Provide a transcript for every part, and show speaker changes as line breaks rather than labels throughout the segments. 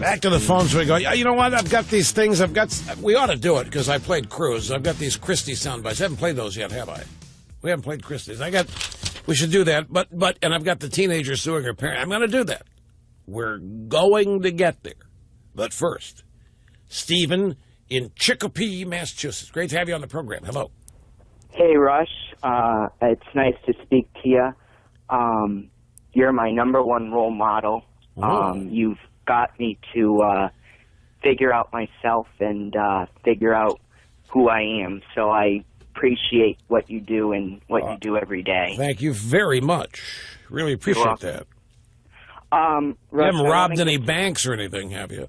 Back to the phones we go. You know what? I've got these things. We ought to do it because I played Cruise. I've got these Christie sound bites. I haven't played those yet, have I? We haven't played Christie's. We should do that. And I've got the teenager suing her parent. I'm going to do that. We're going to get there. But first, Stephen in Chicopee, Massachusetts. Great to have you on the program. Hello.
Hey, Rush. It's nice to speak to you. You're my number one role model. You've got me to figure out myself and figure out who I am. So I appreciate what you do and what you do every day.
Thank you very much. Really appreciate that.
Rush,
you haven't robbed any banks or anything, have you?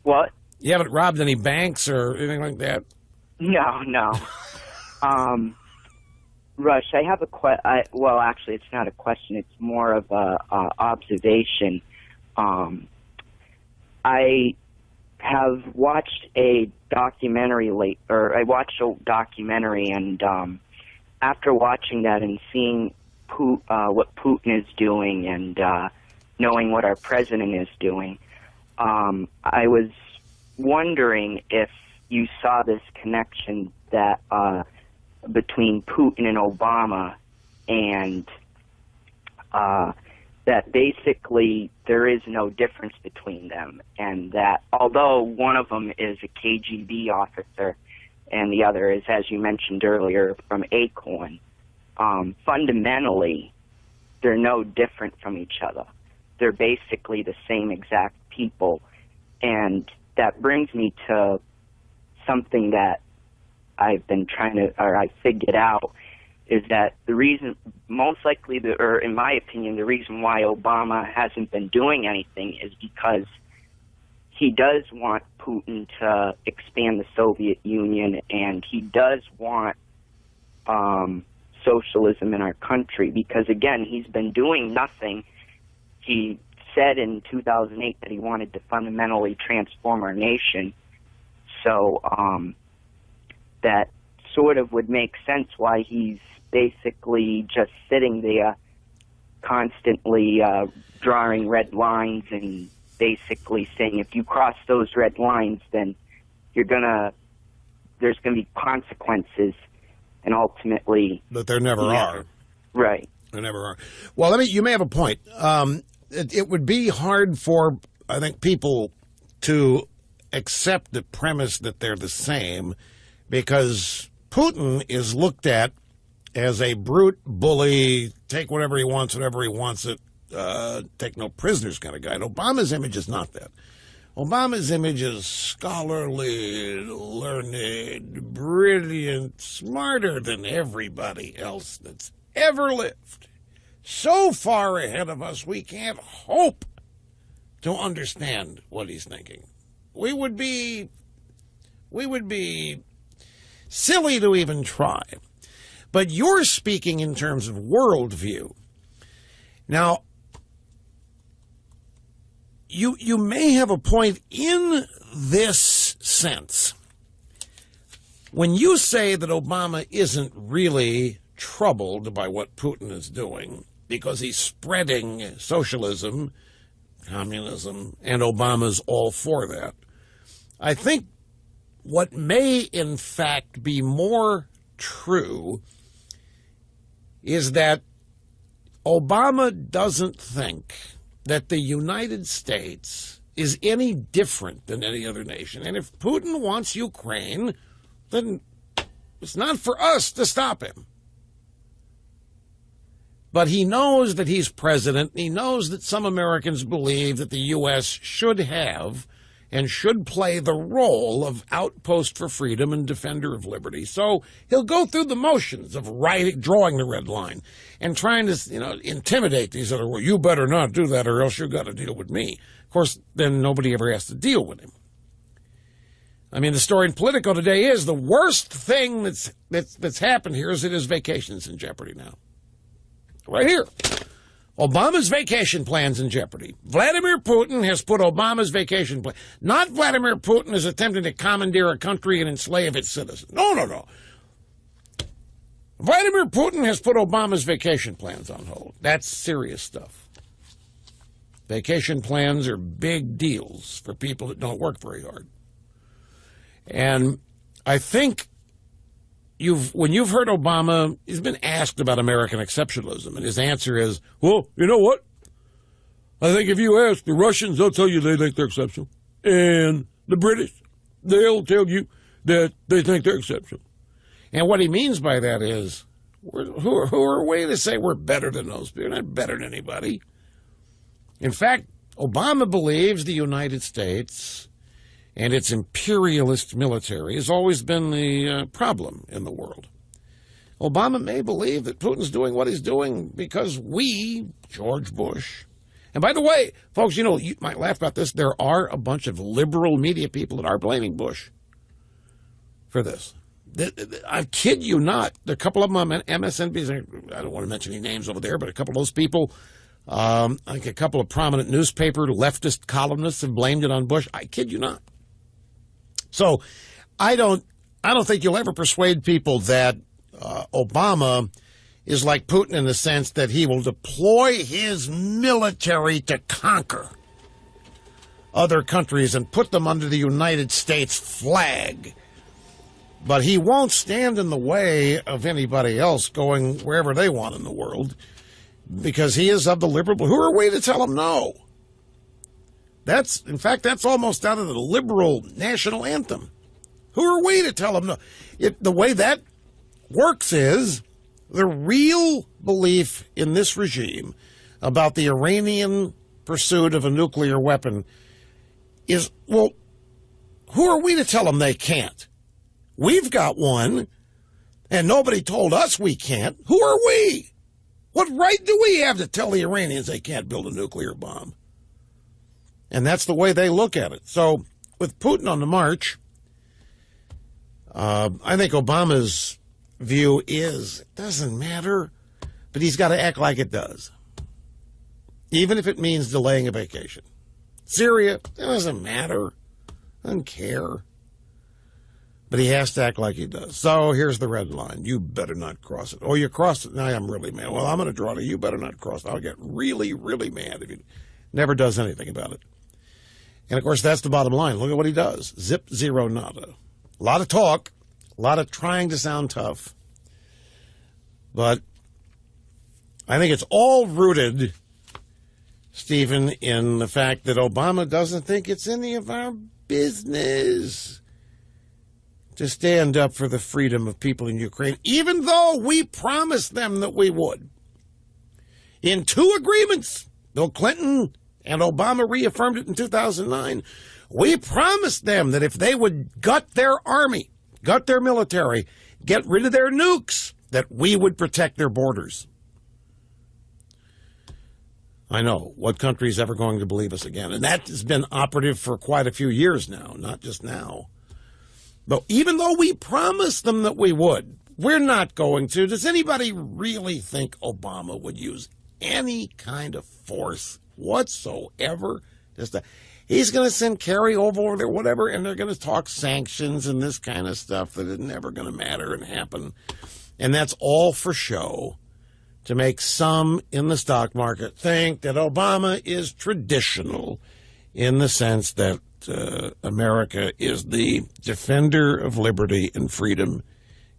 What?
You haven't robbed any banks or anything like that?
No. Rush, I have a well, actually, it's not a question. It's more of a observation. I have watched a documentary and after watching that and seeing what Putin is doing and knowing what our president is doing, I was wondering if you saw this connection that between Putin and Obama, and that basically there is no difference between them, and that although one of them is a KGB officer and the other is, as you mentioned earlier, from Acorn, fundamentally they're no different from each other. They're basically the same exact people, and that brings me to something that I've been I figured out, is that the reason, most likely, or in my opinion, the reason why Obama hasn't been doing anything is because he does want Putin to expand the Soviet Union, and he does want socialism in our country, because, again, he's been doing nothing. He said in 2008 that he wanted to fundamentally transform our nation, so that sort of would make sense why he's basically just sitting there constantly drawing red lines and basically saying, if you cross those red lines, then there's gonna be consequences, and ultimately...
But there never are.
Right.
There never are. Well, you may have a point. It would be hard for, I think, people to accept the premise that they're the same, because Putin is looked at as a brute bully, take whatever he wants, whenever he wants it, take no prisoners kind of guy. And Obama's image is not that. Obama's image is scholarly, learned, brilliant, smarter than everybody else that's ever lived. So far ahead of us, we can't hope to understand what he's thinking. We would be silly to even try. But you're speaking in terms of worldview. Now, you may have a point in this sense. When you say that Obama isn't really troubled by what Putin is doing because he's spreading socialism, communism, and Obama's all for that, I think what may in fact be more true is that Obama doesn't think that the United States is any different than any other nation. And if Putin wants Ukraine, then it's not for us to stop him. But he knows that he's president. He knows that some Americans believe that the U.S. should have and should play the role of outpost for freedom and defender of liberty. So he'll go through the motions of drawing the red line and trying to, intimidate these other, well, you better not do that or else you've got to deal with me. Of course, then nobody ever has to deal with him. I mean, the story in Politico today is the worst thing that's happened here is that his vacation's in jeopardy now. Right here. Obama's vacation plan's in jeopardy. Vladimir Putin has put Obama's vacation plan. Not Vladimir Putin is attempting to commandeer a country and enslave its citizens. No. Vladimir Putin has put Obama's vacation plans on hold. That's serious stuff. Vacation plans are big deals for people that don't work very hard. And I think when you've heard Obama, he's been asked about American exceptionalism, and his answer is, well, you know what? I think if you ask the Russians, they'll tell you they think they're exceptional. And the British, they'll tell you that they think they're exceptional. And what he means by that is, who are we to say we're better than those people? We're not better than anybody. In fact, Obama believes the United States and its imperialist military has always been the problem in the world. Obama may believe that Putin's doing what he's doing because we, George Bush, and by the way, folks, you might laugh about this, there are a bunch of liberal media people that are blaming Bush for this. I kid you not. A couple of them on MSNBC, I don't want to mention any names over there, but a couple of those people, I think a couple of prominent newspaper leftist columnists have blamed it on Bush. I kid you not. So I don't think you'll ever persuade people that Obama is like Putin in the sense that he will deploy his military to conquer other countries and put them under the United States flag. But he won't stand in the way of anybody else going wherever they want in the world because he is of the liberal. Who are we to tell him no? In fact, that's almost out of the liberal national anthem. Who are we to tell him no? The way that works is the real belief in this regime about the Iranian pursuit of a nuclear weapon is, well, who are we to tell them they can't? We've got one, and nobody told us we can't. Who are we? What right do we have to tell the Iranians they can't build a nuclear bomb? And that's the way they look at it. So with Putin on the march, I think Obama's view is it doesn't matter, but he's got to act like it does, even if it means delaying a vacation. Syria, it doesn't matter. Doesn't care. But he has to act like he does. So here's the red line. You better not cross it. Oh, you crossed it. Now I'm really mad. Well, I'm going to draw it. You better not cross it. I'll get really, really mad if he never does anything about it. And, of course, that's the bottom line. Look at what he does. Zip, zero, nada. A lot of talk, a lot of trying to sound tough. But I think it's all rooted, Stephen, in the fact that Obama doesn't think it's any of our business to stand up for the freedom of people in Ukraine, even though we promised them that we would. In 2 agreements, Bill Clinton and Obama reaffirmed it in 2009. We promised them that if they would gut their army, gut their military, get rid of their nukes, that we would protect their borders. I know. What country is ever going to believe us again? And that has been operative for quite a few years now, not just now. But even though we promised them that we would, we're not going to. Does anybody really think Obama would use any kind of force whatsoever? He's going to send Kerry over there, whatever, and they're going to talk sanctions and this kind of stuff that is never going to matter and happen. And that's all for show to make some in the stock market think that Obama is traditional in the sense that America is the defender of liberty and freedom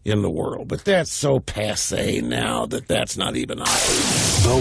in the world. But that's so passé now that that's not even obvious.